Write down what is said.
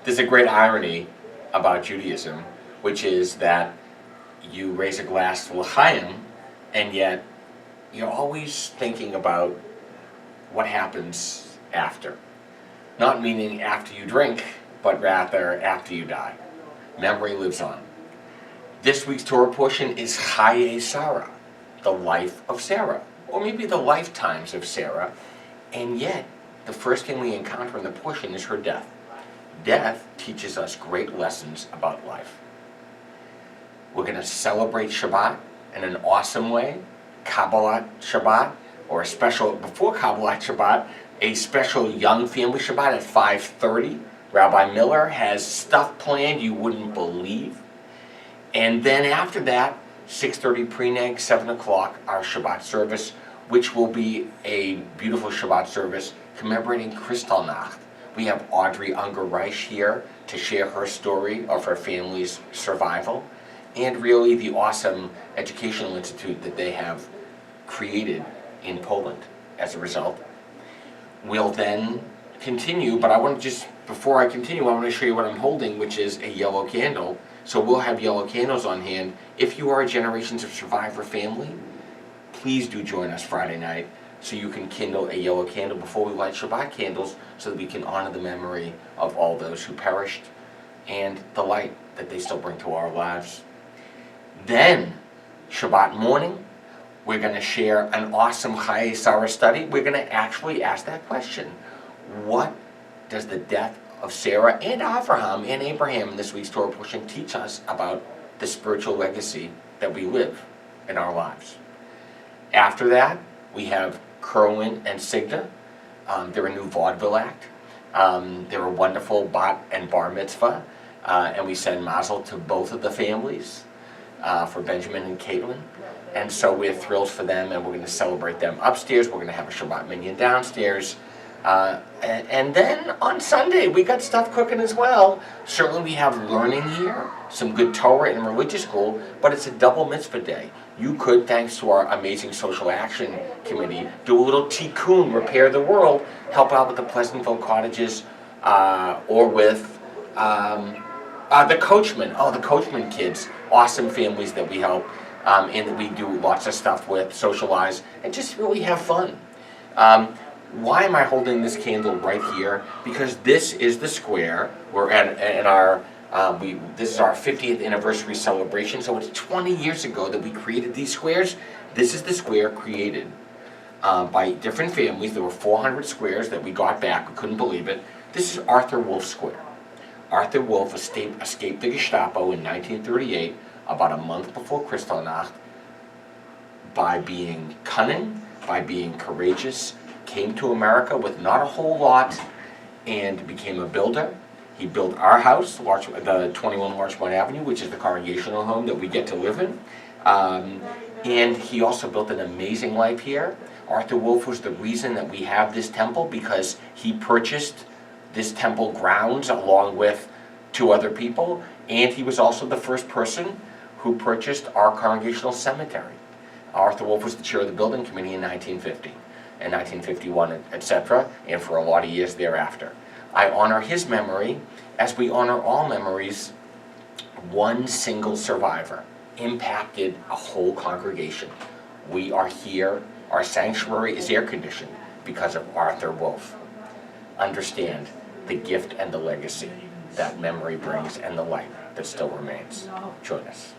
There's a great irony about Judaism, which is that you raise a glass to l'chaim, and yet you're always thinking about what happens after. Not meaning after you drink, but rather after you die. Memory lives on. This week's Torah portion is Chayei Sarah, the life of Sarah, or maybe the lifetimes of Sarah, and yet the first thing we encounter in the portion is her death. Death teaches us great lessons about life. We're going to celebrate Shabbat in an awesome way, Kabbalat Shabbat, or a special, before Kabbalat Shabbat, a special young family Shabbat at 5:30. Rabbi Miller has stuff planned you wouldn't believe. And then after that, 6:30 pre-neg, 7 o'clock, our Shabbat service, which will be a beautiful Shabbat service commemorating Kristallnacht. We have Audrey Unger-Reich here to share her story of her family's survival and really the awesome educational institute that they have created in Poland as a result. We'll then continue, but I want to just, before I continue, I want to show you what I'm holding, which is a yellow candle. So we'll have yellow candles on hand. If you are a Generations of Survivor family, please do join us Friday night so you can kindle a yellow candle before we light Shabbat candles so that we can honor the memory of all those who perished and the light that they still bring to our lives. Then, Shabbat morning, we're going to share an awesome Chayei Sarah study. We're going to actually ask that question. What does the death of Sarah and Avraham and Abraham in this week's Torah portion teach us about the spiritual legacy that we live in our lives? After that, we have Kerwin and Signa. They're a new vaudeville act. They're a wonderful bat and bar mitzvah. And we send mazel to both of the families for Benjamin and Caitlin. And so we're thrilled for them, and we're going to celebrate them upstairs. We're going to have a Shabbat minyan downstairs. And then on Sunday, we got stuff cooking as well. Certainly we have learning here, some good Torah and religious school, but it's a double mitzvah day. You could, thanks to our amazing social action committee, do a little tikkun, repair the world, help out with the Pleasantville cottages, or with the Coachman. Oh, the Coachman kids, awesome families that we help, and that we do lots of stuff with, socialize, and just really have fun. Why am I holding this candle right here? Because this is the square. We're at our, this is our 50th anniversary celebration, so it's 20 years ago that we created these squares. This is the square created by different families. There were 400 squares that we got back. We couldn't believe it. This is Arthur Wolf Square. Arthur Wolf escaped the Gestapo in 1938, about a month before Kristallnacht, by being cunning, by being courageous, came to America with not a whole lot and became a builder. He built our house, the 21 Larchmont Avenue, which is the congregational home that we get to live in. And he also built an amazing life here. Arthur Wolf was the reason that we have this temple because he purchased this temple grounds along with 2 other people, and he was also the first person who purchased our congregational cemetery. Arthur Wolf was the chair of the building committee in 1950. In 1951, etc., and for a lot of years thereafter. I honor his memory as we honor all memories. One single survivor impacted a whole congregation. We are here, our sanctuary is air-conditioned because of Arthur Wolf. Understand the gift and the legacy that memory brings and the light that still remains. Join us.